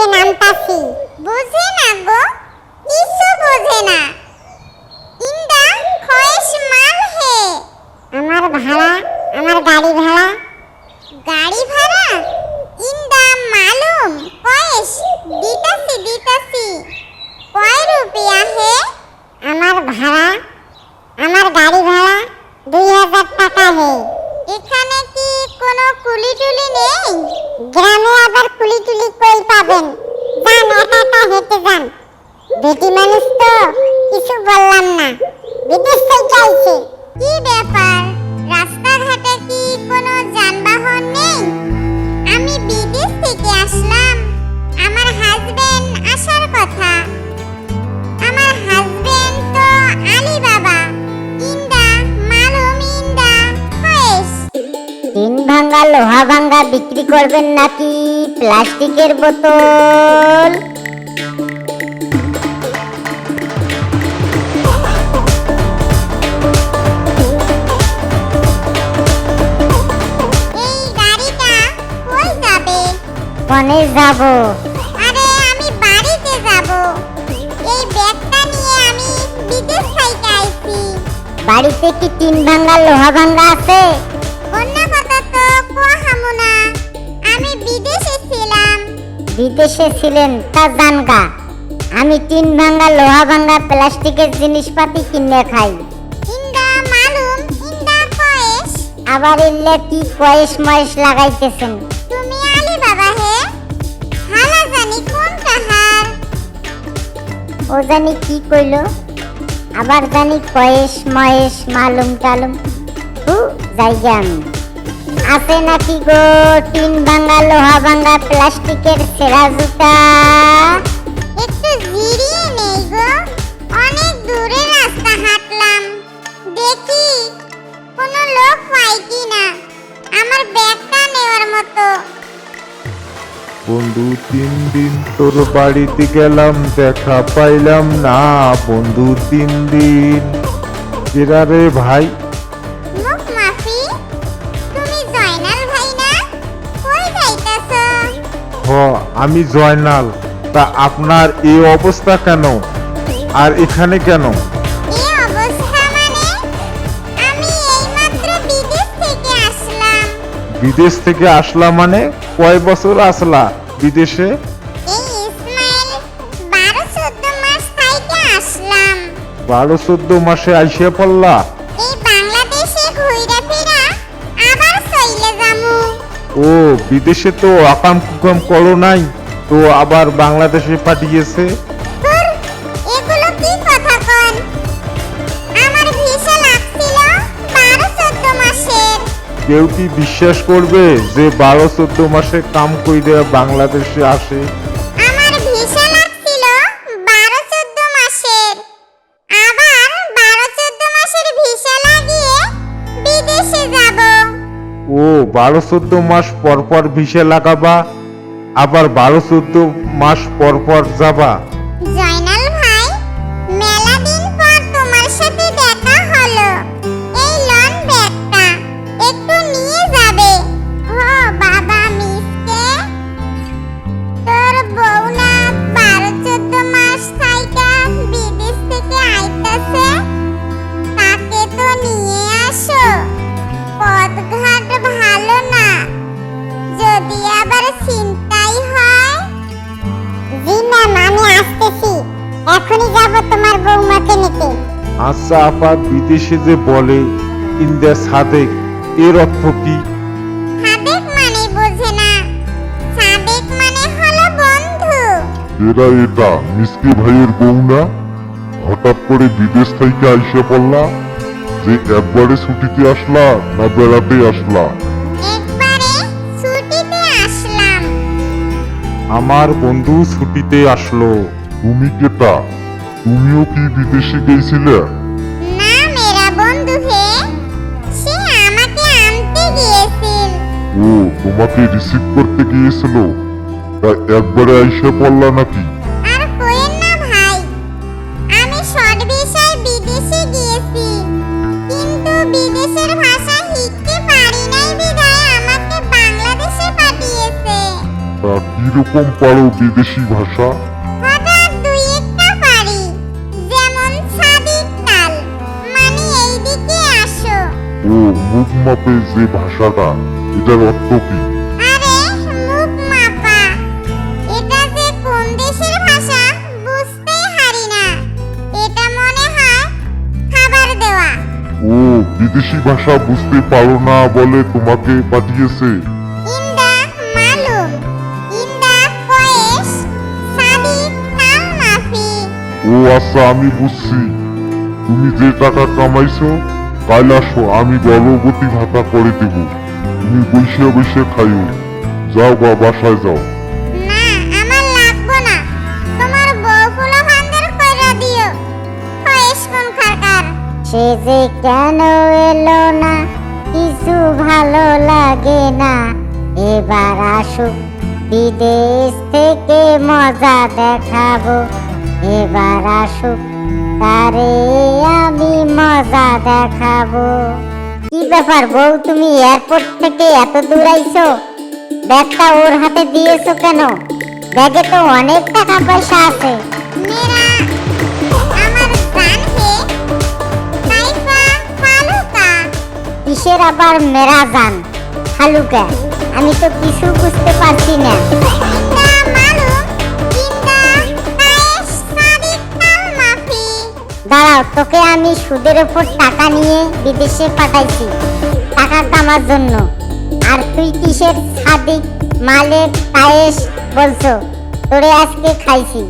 দিকে নামতাছি। বুঝে না গো, কিছু বুঝে না। ইন্দা খয়েশ মাল হে। আমার ভাড়া, আমার গাড়ি ভাড়া। গাড়ি ভাড়া? ইন্দা মালুম খয়েশ দিতাছি। কয় রুপিয়া হে? আমার ভাড়া, আমার গাড়ি ভাড়া 2000 টাকা হে। এখানে কি কোনো কুলি টুলি নেই? গ্রামে আবার কুলি টুলি কই পাবেন? যান, একা একা হেঁটে যান। বেটি মানুষ তো কিছু বললাম না, বিদেশ থেকে আইছে। কি ব্যাপার, রাস্তাঘাটে কি কোনো যানবাহন নেই? আমি বিদেশ থেকে আসলাম, আমার হাজবেন্ড আসার কথা। আমার হাজবেন্ড তো আলী বাবা। ইন্দা মালুম ইন্দা খয়েশ। টিন ভাঙা লোহা ভাঙা বিক্রি করবেন নাকি প্লাস্টিকের বোতল? এই গাড়িটা কই যাবে? কনে যাব? আরে আমি বাড়িতে যাব। এই ব্যাগটা নিয়ে আমি বিদেশ থেকে আইছি। বাড়িতে কি টিন ভাঙা লোহা ভাঙা আছে? অন্য কথা তো কোহামু না, আমি বিদেশে ছিলাম। বিদেশে ছিলেন তা জানগা। আমি টিন ভাঙা লোহা ভাঙা প্লাস্টিকের জিনিসপাতি কিনে খাই। ইন্দা মালুম ইন্দা কয়েস। আবার এলে কি কয়েস ময়েস লাগাইতেছেন? তুমি আলী বাবা হে? হালা জানি কোন কাহার। ও জানি কি কইলো, আবার জানি কয়েস ময়েস মালুম টালুম। জায়গা আমি আছে নাকি গো টিন ভাঙা লোহা ভাঙা প্লাস্টিকের ছেঁড়া জুতা? একটু জিরিয়ে নেই গো, অনেক দূরে রাস্তা হাঁটলাম। দেখি কোনো লোক পাই কিনা আমার ব্যাগটা নেওয়ার মতো। বন্ধু 3 দিন তোর বাড়িতে গেলাম, দেখা পাইলাম না। বন্ধু 3 দিন এরা রে ভাই। মুখ মাফি, তুমি জয়নাল ভাই না? কই যাইতাছো? হ, আমি জয়নাল। তা আপনার এই অবস্থা কেন, আর এখানে কেন? এই অবস্থা মানে আমি এইমাত্র বিদেশ থেকে আসলাম। বিদেশ থেকে আসলা মানে কয় বছর আসলা বিদেশে? এই ইসমাইল 12-14 মাস থেকে আসলাম। 12-14 মাসে আইসে পড়লা? এই বাংলাদেশে ঘুইরা ফিরা আবার চইলে যামু। ও, বিদেশে তো আকাম কুকাম করো নাই, তো আবার বাংলাদেশে পাঠিয়েছে? ধুর, এগুলো কি কথা কন? আমার ভিসা লাগছিল 12-14 মাসের। কেউ কি বিশ্বাস করবে যে 12-14 মাসে কাম কইরা বাংলাদেশে আসে? আমার ভিসা লাগছিল 12-14 মাসের। আবার 12-14 মাসের ভিসা লাগিয়ে বিদেশে যাব। ও, 12-14 মাস পর পর ভিসা লাগাবা, আবার 12-14 মাস পর পর যাবা? জয়নাল ভাই, মেলা দিন পর তোমার সাথে দেখা হলো। এই লন ব্যাগটা একটু নিয়ে যাবে। ও বাবা মিসকে, তোর বউ না 12-14 মাস থাইকা বিদেশ থেকে আইতাছে, তাকে তো নিয়ে আসো। পথঘাট ভালো না, যদি আবার চিন্তাই হয়। জি ম্যাম, আমি আসতেছি, এখনই যাব তোমার বৌমাকে নিতে। আচ্ছা আপা, বিদেশে যে বলে ইন্দা সাদেক, এর অর্থ কি? সাদেক মানে বোঝে না, সাদেক মানে হলো বন্ধু। এটা মিসকে ভাইয়ের বউ না? হঠাৎ করে বিদেশ থেকে আইসা পড়লা, যে একবারে ছুটিতে আসলা না বেড়াতে আসলা? একবারে ছুটিতে আসলাম। আমার বন্ধু ছুটিতে আসলো। তুমি কেটা? তুমিও কি বিদেশে গেছিলে? না মেরা বন্ধু হে, সে আমাকে আনতে গিয়েছিল। ও, তোমাকে রিসিভ করতে গিয়েছিল? তা একবারে আইসা পড়লা নাকি? আর কোয়েন না ভাই, আমি শর্ট ভিসায় বিদেশে গিয়েছি, কিন্তু বিদেশের ভাষা শিখতে পারি নাই বিধায় আমাকে বাংলাদেশে পাঠিয়েছে। তা কি কিরকম পারো বিদেশি ভাষা? হঠাৎ দুই একটা পারি, যেমন সাদিক কাল মানে এইদিকে আসো। ও মুখ মাপে যে ভাষাটা, এটার অর্থ কি? আরে মুখ মাপা, এটা যে কোন দেশের ভাষা বুঝতেই হারি না। এটা মনে হয় খাবার দেওয়া। ও বিদেশি ভাষা বুঝতে পারো না বলে তোমাকে পাঠিয়েছে। ইন্দা মালুম, ইন্দা কয়েস সাদিক কাল মাফি। ও আচ্ছা, আমি বুঝছি। তুমি যে টাকা কামাইছো, কাল আসো, আমি গর্ভবতী ভাতা করে দেব। তুমি বসে বসে খাইও। যাও বা বাসায় যাও। না আমার লাগবো না, তোমার বউ ফুলো ভান্ডার কইরা দিও। কয়েস কোন খাকার। সে যে কেন এলো না, কিছু ভালো লাগে না। এবার আসুক বিদেশ থেকে মজা দেখাবো। এবার আসুক তারে আমি মজা দেখাবো। কি ব্যাপার বউ, তুমি এয়ারপোর্ট থেকে এত দূর আইছো? ব্যাগটা ওর হাতে দিয়েছো কেন? ব্যাগে তো অনেক টাকা পয়সা আছে। মেরা আমার জান হে কাইফা ফালুকা। কিসের আবার মেরা জান হালুকা? আমি তো কিছু বুঝতে পারছি না। ইন্দা মালুম, ইন্দা কায়েস সাদিক কাল মাফি। দাঁড়াও, তোকে আমি সুদের উপর টাকা নিয়ে বিদেশে পাঠাইছি টাকা কামার জন্য, আর তুই কিসের সাদিক মালেক কায়েস বলছো? তোরে আজকে খাইছি।